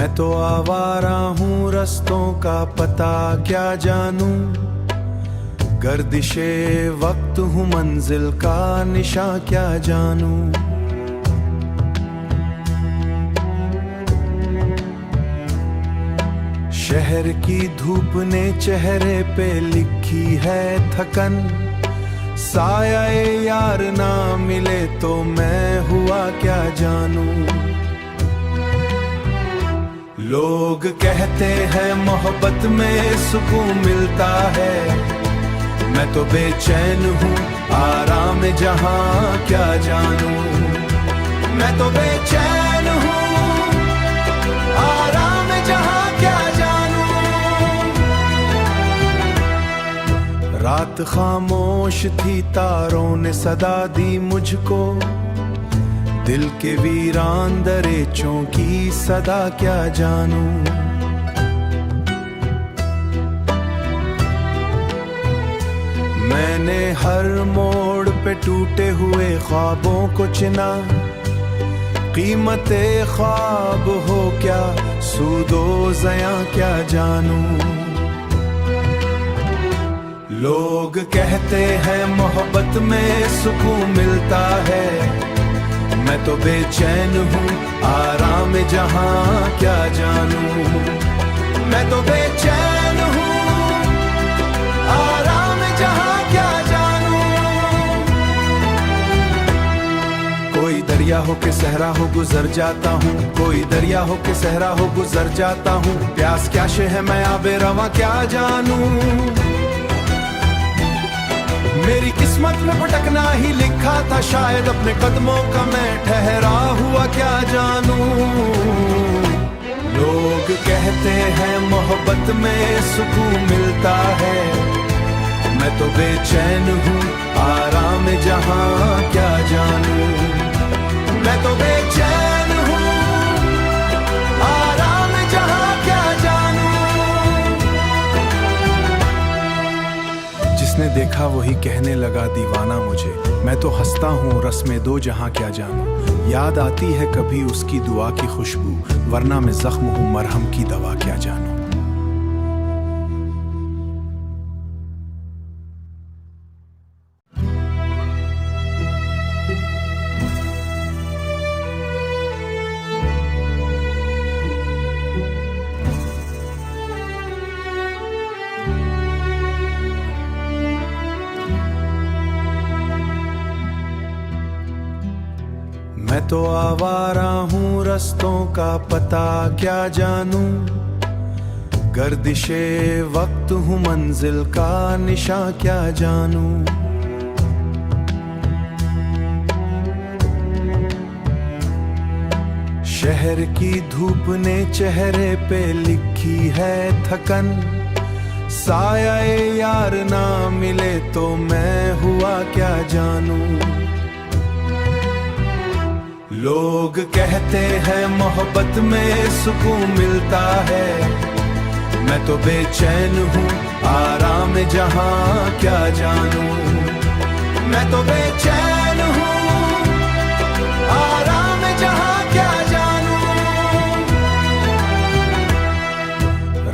मैं तो आवारा हूँ, रस्तों का पता क्या जानूं। गर्दिशे वक्त हूँ, मंजिल का निशा क्या जानूं। शहर की धूप ने चेहरे पे लिखी है थकन। साया यार ना मिले तो मैं हुआ क्या जानूं। लोग कहते हैं मोहब्बत में सुकून मिलता है, मैं तो बेचैन हूँ आराम जहाँ क्या जानूं। मैं तो बेचैन हूँ आराम जहाँ क्या जानूं। रात खामोश थी, तारों ने सदा दी मुझको। दिल के वीरान दरेचों की सदा क्या जानूं। मैंने हर मोड़ पे टूटे हुए ख्वाबों को चिना। कीमते ख्वाब हो क्या, सूदो ज़यां क्या जानूं। लोग कहते हैं मोहब्बत में सुकून मिलता है, मैं तो बेचैन हूँ आराम जहाँ क्या जानूं। मैं तो बेचैन हूँ आराम जहाँ क्या जानूं। कोई दरिया हो के सहरा हो गुजर जाता हूँ, कोई दरिया हो के सहरा हो गुजर जाता हूँ। प्यास क्या शे है मैं आबे रवा क्या जानूं। मेरी किस्मत में भटकना ही लिखा था, शायद अपने कदमों का मैं ठहरा हुआ क्या जानूं। लोग कहते हैं मोहब्बत में सुकून मिलता है, मैं तो बेचैन हूँ आराम जहाँ क्या जानूं। मैं तो बेचैन हूँ आराम जहाँ क्या जानूं। जिसने देखा वही कहने लगा दीवाना मुझे, मैं तो हंसता हूँ रस्में दो जहां क्या जानूं। याद आती है कभी उसकी दुआ की खुशबू, वरना मैं जख्म हूँ मरहम की दवा क्या जानूं। मैं तो आवारा हूँ, रस्तों का पता क्या जानूं। गर्दिशे वक्त हूँ, मंजिल का निशा क्या जानूं। शहर की धूप ने चेहरे पे लिखी है थकन। साया यार ना मिले तो मैं हुआ क्या जानूं। लोग कहते हैं मोहब्बत में सुकून मिलता है, मैं तो बेचैन हूँ आराम जहाँ क्या जानूं। मैं तो बेचैन हूँ आराम जहाँ क्या जानूं।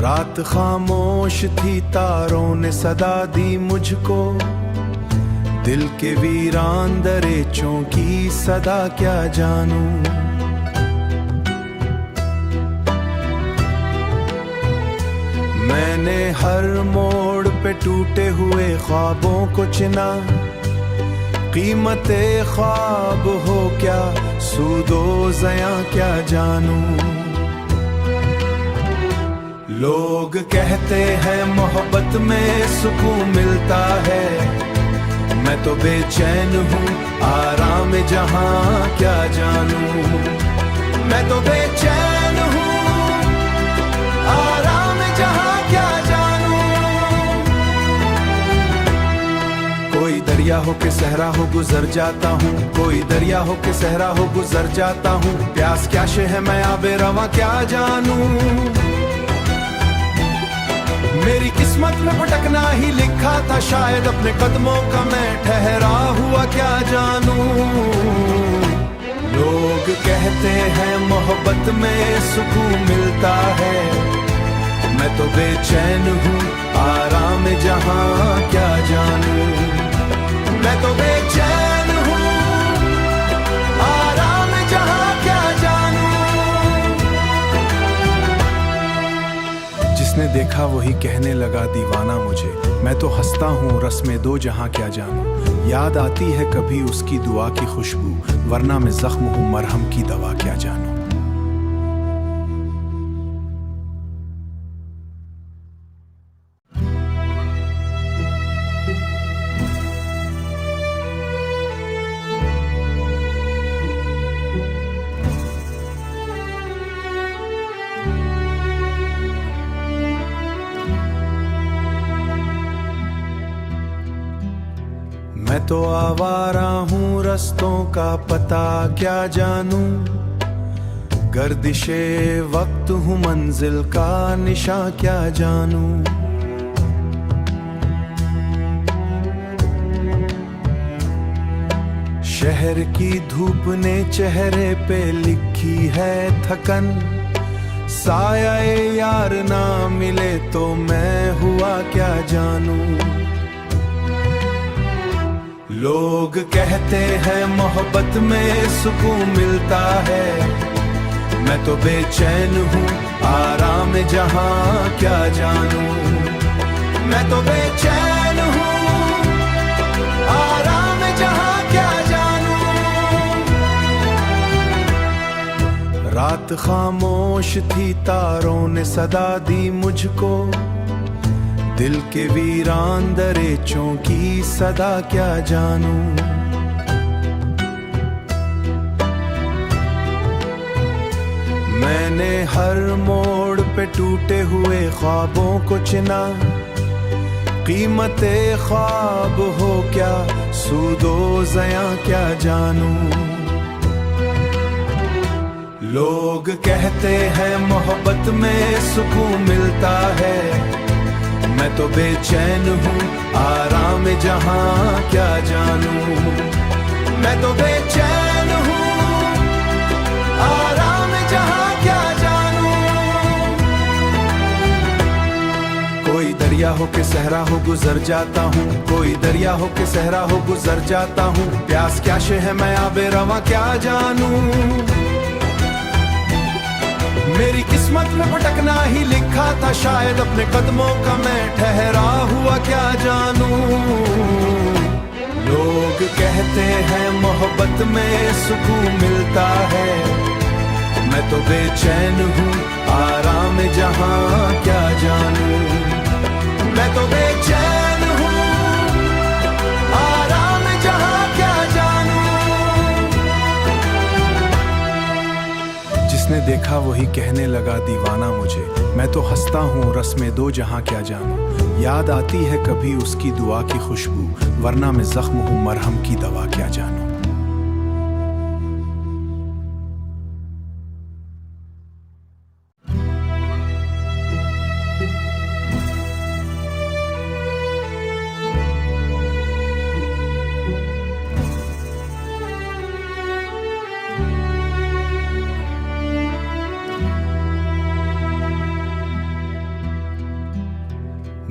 रात खामोश थी, तारों ने सदा दी मुझको। दिल के वीरान दरेचों की सदा क्या जानूं। मैंने हर मोड़ पे टूटे हुए ख्वाबों को चिना। कीमते ख्वाब हो क्या, सूदो ज़यां क्या जानूं। लोग कहते हैं मोहब्बत में सुकून मिलता है, मैं तो बेचैन हूँ आराम जहाँ क्या जानूं। मैं तो बेचैन हूँ आराम जहाँ क्या जानूं। कोई दरिया हो के सहरा हो गुजर जाता हूँ, कोई दरिया हो के सहरा हो गुजर जाता हूँ। प्यास क्या शे है मैं आबे रवा क्या जानूं। मेरी किस्मत में भटकना ही लिखा था, शायद अपने कदमों का मैं ठहरा हुआ क्या जानूं। लोग कहते हैं मोहब्बत में सुकून मिलता है, मैं तो बेचैन हूँ आराम जहाँ क्या जानूं। मैं तो बेचैन हूँ आराम जहाँ क्या जानूं। जिसने देखा वही कहने लगा दीवाना मुझे, मैं तो हंसता हूँ रस्में दो जहाँ क्या जानूं। याद आती है कभी उसकी दुआ की खुशबू, वरना मैं जख्म हूँ मरहम की दवा क्या जानूं। मैं तो आवारा हूँ रस्तों का पता क्या जानूं। गर्दिशे वक्त हूँ मंजिल का निशा क्या जानूं। शहर की धूप ने चेहरे पे लिखी है थकन, साया यार ना मिले तो मैं हुआ क्या जानूं। लोग कहते हैं मोहब्बत में सुकून मिलता है, मैं तो बेचैन हूँ आराम जहाँ क्या जानूं। मैं तो बेचैन हूँ आराम जहाँ क्या जानूं। रात खामोश थी तारों ने सदा दी मुझको, दिल के वीरान दरेचों की सदा क्या जानूं। मैंने हर मोड़ पे टूटे हुए ख्वाबों को चिना, कीमते ख्वाब हो क्या सूदो ज़या क्या जानूं। लोग कहते हैं मोहब्बत में सुकून मिलता है, मैं तो बेचैन हूँ आराम जहाँ क्या जानूं। मैं तो बेचैन हूँ आराम जहाँ क्या जानूं। कोई दरिया हो के सहरा हो गुजर जाता हूँ, कोई दरिया हो के सहरा हो गुजर जाता हूँ। प्यास क्या शे है मैं आबे रवा क्या जानूं। मेरी किस्मत में भटकना ही लिखा था शायद, अपने कदमों का मैं ठहरा हुआ क्या जानूं। लोग कहते हैं मोहब्बत में सुकून मिलता है, मैं तो बेचैन हूँ आराम जहाँ क्या जानूं। मैं तो बेचैन हूँ आराम जहाँ क्या जानूं। जिसने देखा वही कहने लगा दीवाना मुझे, मैं तो हंसता हूँ रस्में दो जहाँ क्या जानूं। याद आती है कभी उसकी दुआ की खुशबू, वरना मैं जख्म हूँ मरहम की दवा क्या जानूं।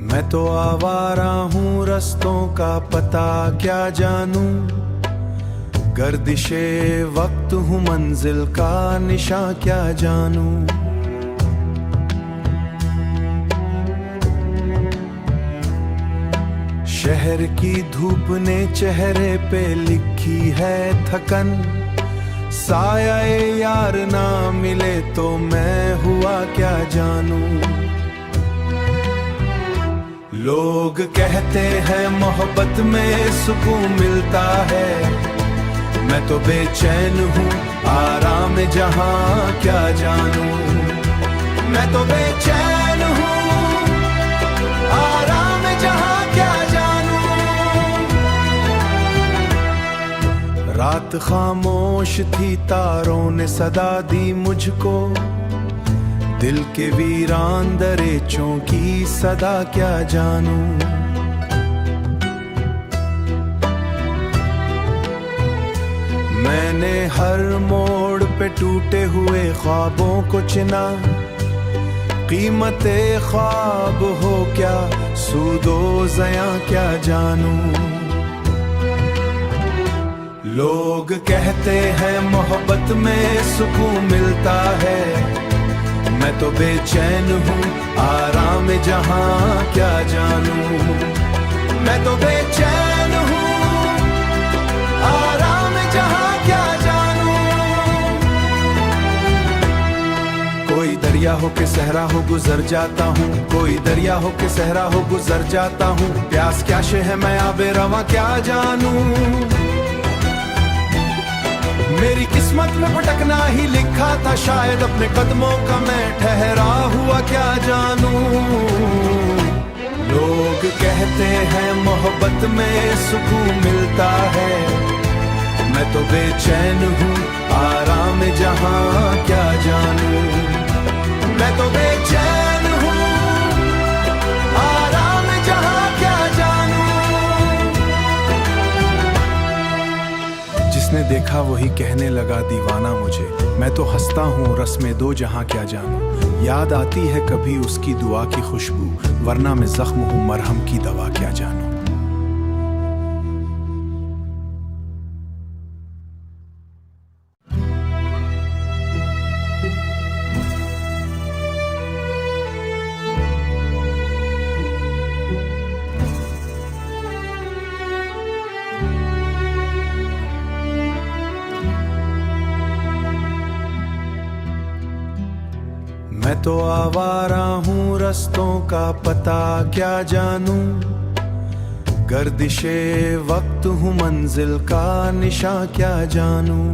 मैं तो आवारा हूँ रस्तों का पता क्या जानूं। गर्दिशे वक्त हूँ मंजिल का निशा क्या जानूं। शहर की धूप ने चेहरे पे लिखी है थकन, साया यार ना मिले तो मैं हुआ क्या जानूं। लोग कहते हैं मोहब्बत में सुकून मिलता है, मैं तो बेचैन हूँ आराम जहाँ क्या जानूं। मैं तो बेचैन हूँ आराम जहाँ क्या जानूं। रात खामोश थी तारों ने सदा दी मुझको, दिल के वीरान दरेचों की सदा क्या जानूं। मैंने हर मोड़ पे टूटे हुए ख्वाबों को चिना। कीमते ख्वाब हो क्या, सूदो ज़यां क्या जानूं। लोग कहते हैं मोहब्बत में सुकून मिलता है, मैं तो बेचैन हूँ आराम जहाँ क्या जानूं। मैं तो बेचैन हूँ आराम जहाँ क्या जानूं। कोई दरिया हो के सहरा हो गुजर जाता हूँ, कोई दरिया हो के सहरा हो गुजर जाता हूँ। प्यास क्या शे है मैं आबे रवा क्या जानूं। मेरी किस्मत में भटकना ही लिखा था शायद, अपने कदमों का मैं ठहरा हुआ क्या जानूं। लोग कहते हैं मोहब्बत में सुकून मिलता है, मैं तो बेचैन हूँ आराम जहाँ क्या जानूं। मैं तो बेचैन हूँ आराम जहाँ क्या जानूं। जिसने देखा वही कहने लगा दीवाना मुझे, मैं तो हंसता हूँ रस्में दो जहाँ क्या जानूं। याद आती है कभी उसकी दुआ की खुशबू, वरना मैं जख्म हूँ मरहम की दवा क्या जानूं। मैं तो आवारा हूँ रस्तों का पता क्या जानूं। गर्दिशे वक्त हूँ मंजिल का निशा क्या जानूं।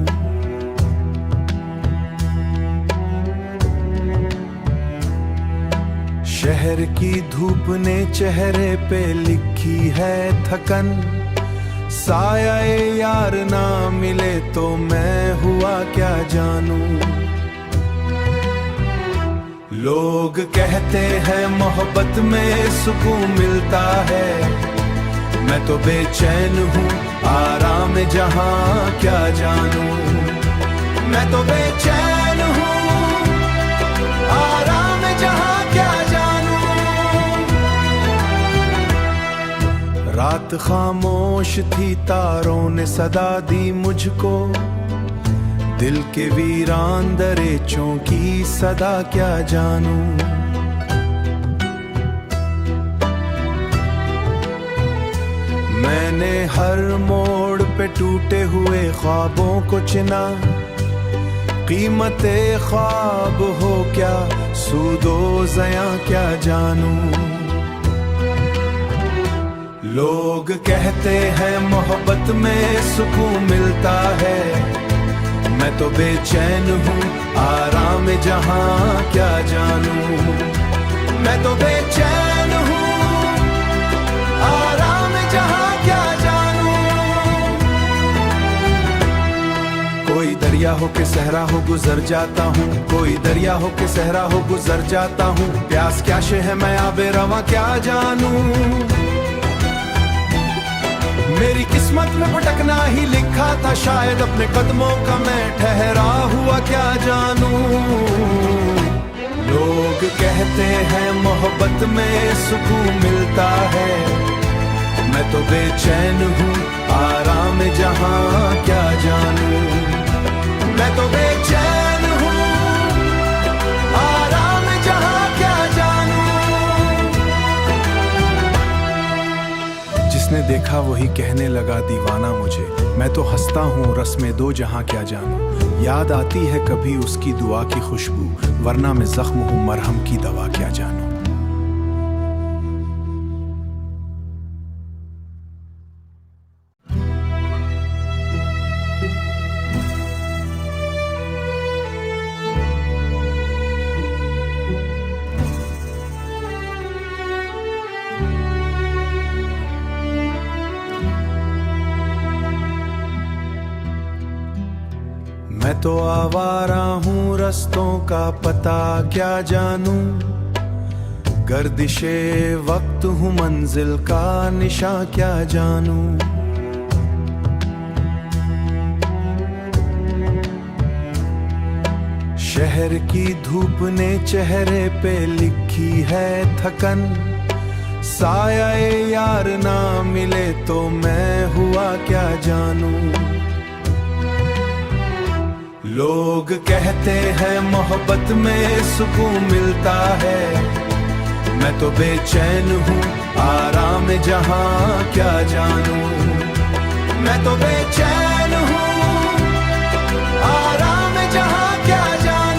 शहर की धूप ने चेहरे पे लिखी है थकन, साया यार ना मिले तो मैं हुआ क्या जानूं। लोग कहते हैं मोहब्बत में सुकून मिलता है, मैं तो बेचैन हूँ आराम जहाँ क्या जानूं। मैं तो बेचैन हूँ आराम जहाँ क्या जानूं। रात खामोश थी तारों ने सदा दी मुझको, दिल के वीरान दरेचों की सदा क्या जानूं। मैंने हर मोड़ पे टूटे हुए ख्वाबों को चिना। कीमते ख्वाब हो क्या, सूदो ज़यां क्या जानूं। लोग कहते हैं मोहब्बत में सुकून मिलता है, मैं तो बेचैन हूँ आराम जहाँ क्या जानूं। मैं तो बेचैन हूँ आराम जहाँ क्या जानूं। कोई दरिया हो के सहरा हो गुजर जाता हूँ, कोई दरिया हो के सहरा हो गुजर जाता हूँ। प्यास क्या शे है मैं आबे रवा क्या जानूं। मेरी किस्मत में भटकना ही लिखा था शायद, अपने कदमों का मैं ठहरा हुआ क्या जानूं। लोग कहते हैं मोहब्बत में सुकून मिलता है, मैं तो बेचैन हूँ आराम जहाँ क्या जानूं। मैं तो बेचैन हूँ आराम जहाँ क्या जानूं। जिसने देखा वही कहने लगा दीवाना मुझे, मैं तो हंसता हूँ रस्में दो जहाँ क्या जानूं। याद आती है कभी उसकी दुआ की खुशबू, वरना मैं जख्म हूँ मरहम की दवा क्या जानूं। मैं तो आवारा हूँ रस्तों का पता क्या जानूं। गर्दिशे वक्त हूँ मंजिल का निशा क्या जानूं। शहर की धूप ने चेहरे पे लिखी है थकन, साया यार ना मिले तो मैं हुआ क्या जानूं। लोग कहते हैं मोहब्बत में सुकून मिलता है, मैं तो बेचैन हूँ आराम जहाँ क्या जानूं। मैं तो बेचैन हूँ आराम जहाँ क्या जानूं।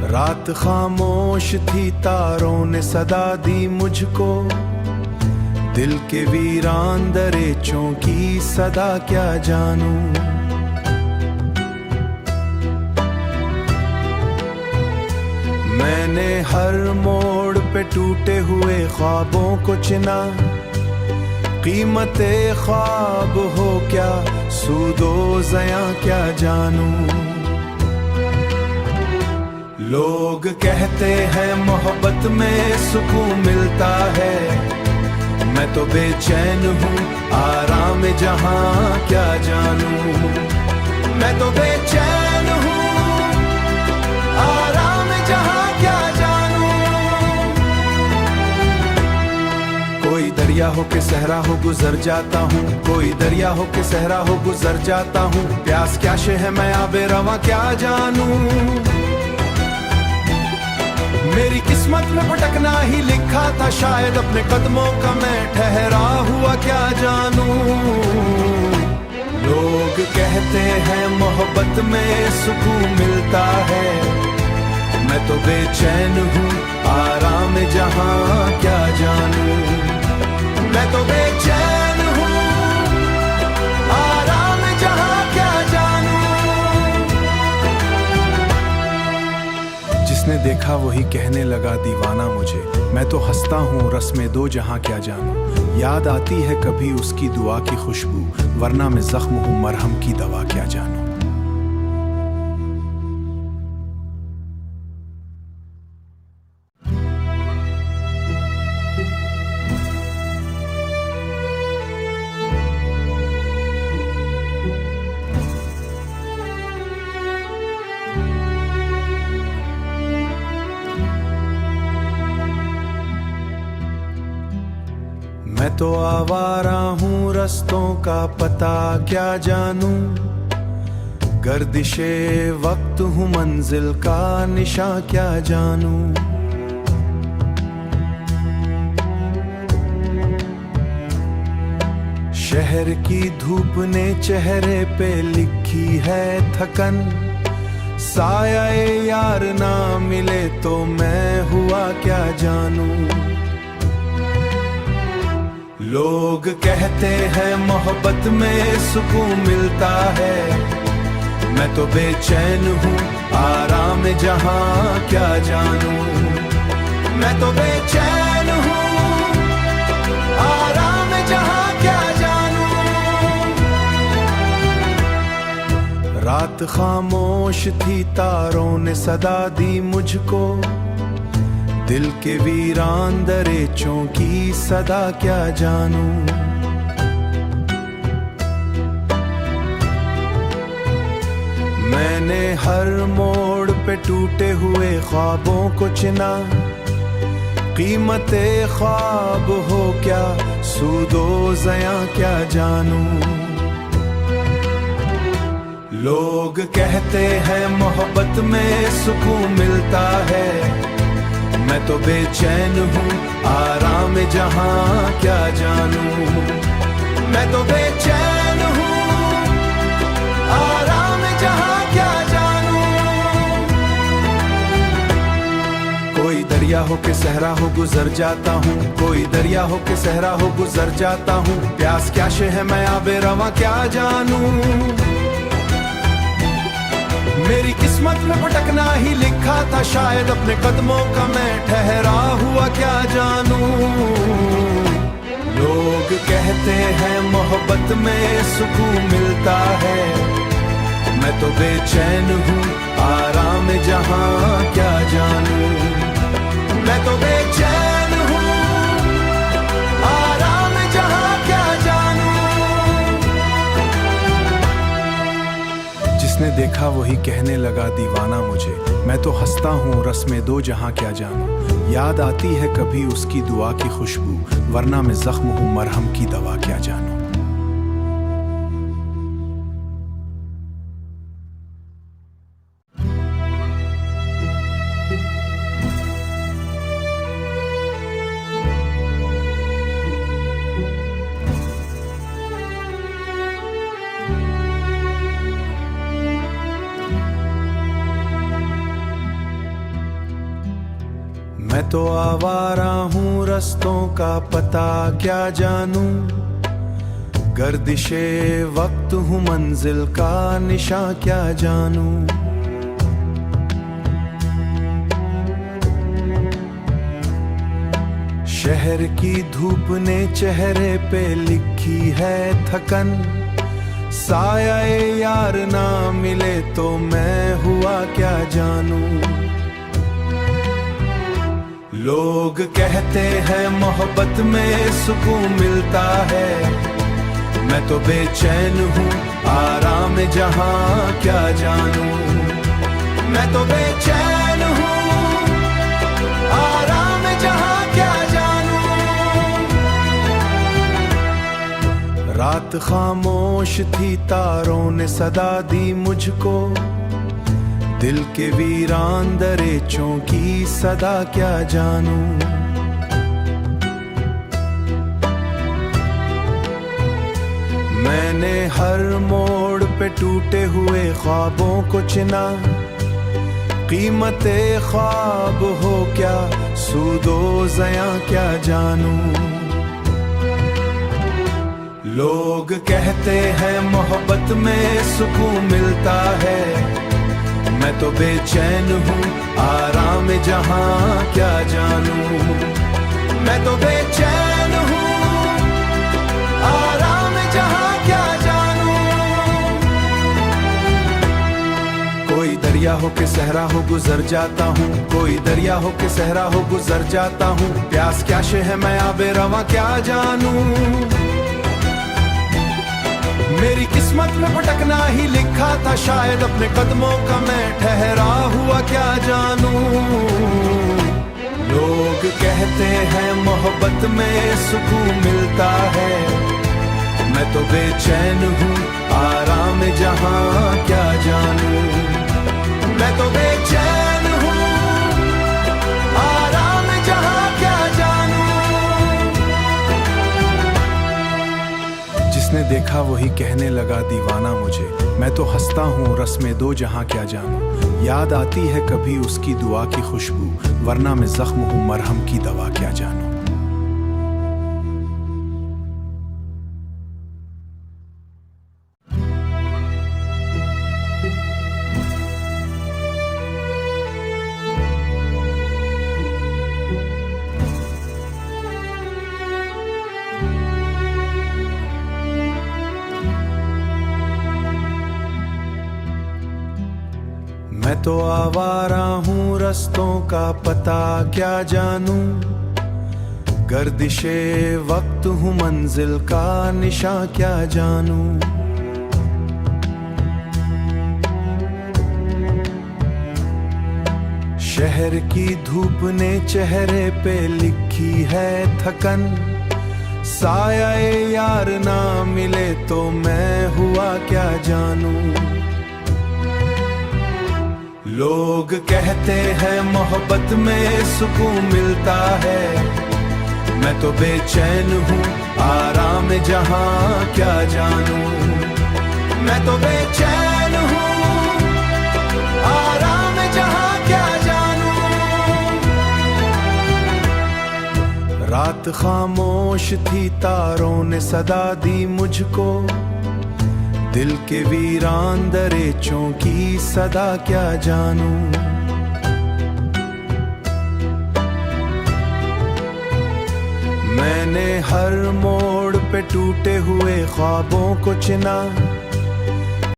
रात खामोश थी, तारों ने सदा दी मुझको, दिल के वीरान दरेचों की सदा क्या जानूं। मैंने हर मोड़ पे टूटे हुए ख्वाबों को चिना, कीमते ख्वाब हो क्या सूदो ज़या क्या जानूं। लोग कहते हैं मोहब्बत में सुकून मिलता है, मैं तो बेचैन हूँ आराम जहाँ क्या जानूं। मैं तो बेचैन हूँ आराम जहाँ क्या जानूं। कोई दरिया हो के सहरा हो गुजर जाता हूँ, कोई दरिया हो के सहरा हो गुजर जाता हूँ। प्यास क्या शे है मैं आबे रवा क्या जानूं। मेरी किस्मत में भटकना ही लिखा था शायद, अपने कदमों का मैं ठहरा हुआ क्या जानूं। लोग कहते हैं मोहब्बत में सुकून मिलता है, मैं तो बेचैन हूँ आराम जहाँ क्या जानूं। मैं तो बेचैन हूँ आराम जहाँ क्या जानूं। जिसने देखा वही कहने लगा दीवाना मुझे, मैं तो हंसता हूँ रस्में दो जहाँ क्या जानूं। याद आती है कभी उसकी दुआ की खुशबू, वरना मैं जख्म हूँ मरहम की दवा क्या जानूं। मैं तो आवारा हूँ रस्तों का पता क्या जानूं। गर्दिशे वक्त हूँ मंजिल का निशा क्या जानूं। शहर की धूप ने चेहरे पे लिखी है थकन, साया यार ना मिले तो मैं हुआ क्या जानूं। लोग कहते हैं मोहब्बत में सुकून मिलता है, मैं तो बेचैन हूँ आराम जहाँ क्या जानूं। मैं तो बेचैन हूँ आराम जहाँ क्या जानूं। रात खामोश थी, तारों ने सदा दी मुझको, दिल के वीरान दरेचों की सदा क्या जानूं। मैंने हर मोड़ पे टूटे हुए ख्वाबों को चिना, कीमते ख्वाब हो क्या सूदो ज़या क्या जानूं। लोग कहते हैं मोहब्बत में सुकून मिलता है, मैं तो बेचैन हूँ आराम जहाँ क्या जानूं। मैं तो बेचैन हूँ आराम जहाँ क्या जानूं। कोई दरिया हो के सहरा हो गुजर जाता हूँ, कोई दरिया हो के सहरा हो गुजर जाता हूँ। प्यास क्या शे है मैं आबे रवा क्या जानूं। मेरी किस्मत में भटकना ही लिखा था शायद, अपने कदमों का मैं ठहरा हुआ क्या जानूं। लोग कहते हैं मोहब्बत में सुकून मिलता है, मैं तो बेचैन हूँ आराम जहाँ क्या जानूं। मैं तो बेचैन हूँ आराम जहाँ क्या जानूं। जिसने जिसने देखा वही कहने लगा दीवाना मुझे, मैं तो हंसता हूँ रस्में दो जहां क्या जानूं। याद आती है कभी उसकी दुआ की खुशबू, वरना मैं जख्म हूँ मरहम की दवा क्या जानूं। मैं तो आवारा हूँ रस्तों का पता क्या जानूं, गर्दिशे वक्त हूँ मंजिल का निशा क्या जानूं। शहर की धूप ने चेहरे पे लिखी है थकन, साया यार ना मिले तो मैं हुआ क्या जानूं। लोग कहते हैं मोहब्बत में सुकून मिलता है, मैं तो बेचैन हूँ आराम जहां क्या जानूं। मैं तो बेचैन हूँ आराम जहां क्या जानूं। रात खामोश थी तारों ने सदा दी मुझको, दिल के वीरान दरेचों की सदा क्या जानूं। मैंने हर मोड़ पे टूटे हुए ख्वाबों को चिना, कीमते ख्वाब हो क्या सूदो ज़यां क्या जानूं। लोग कहते हैं मोहब्बत में सुकून मिलता है, मैं तो बेचैन हूँ आराम जहां क्या जानूं। मैं तो बेचैन हूँ आराम जहां क्या जानूं। कोई दरिया हो के सहरा हो गुजर जाता हूँ, कोई दरिया हो के सहरा हो गुजर जाता हूँ। प्यास क्या शे है मैं आबे रवा क्या जानूं। मेरी किस्मत में भटकना ही लिखा था शायद, अपने कदमों का मैं ठहरा हुआ क्या जानूं। लोग कहते हैं मोहब्बत में सुकून मिलता है, मैं तो बेचैन हूँ आराम जहां क्या जानूं। मैं तो बेचैन हूँ आराम जहां क्या जानूं। जिसने देखा वही कहने लगा दीवाना मुझे, मैं तो हंसता हूँ रस्में दो जहां क्या जानूं। याद आती है कभी उसकी दुआ की खुशबू, वरना मैं जख्म हूँ मरहम की दवा क्या जानूं। मैं तो आवारा हूँ रस्तों का पता क्या जानूं, गर्दिशे वक्त हूँ मंजिल का निशा क्या जानूं। शहर की धूप ने चेहरे पे लिखी है थकन, साया यार ना मिले तो मैं हुआ क्या जानूं। लोग कहते हैं मोहब्बत में सुकून मिलता है, मैं तो बेचैन हूँ आराम जहां क्या जानूं। मैं तो बेचैन हूँ आराम जहां क्या जानूं। रात खामोश थी तारों ने सदा दी मुझको, दिल के वीरान दरेचों की सदा क्या जानूं। मैंने हर मोड़ पे टूटे हुए ख्वाबों को चिना,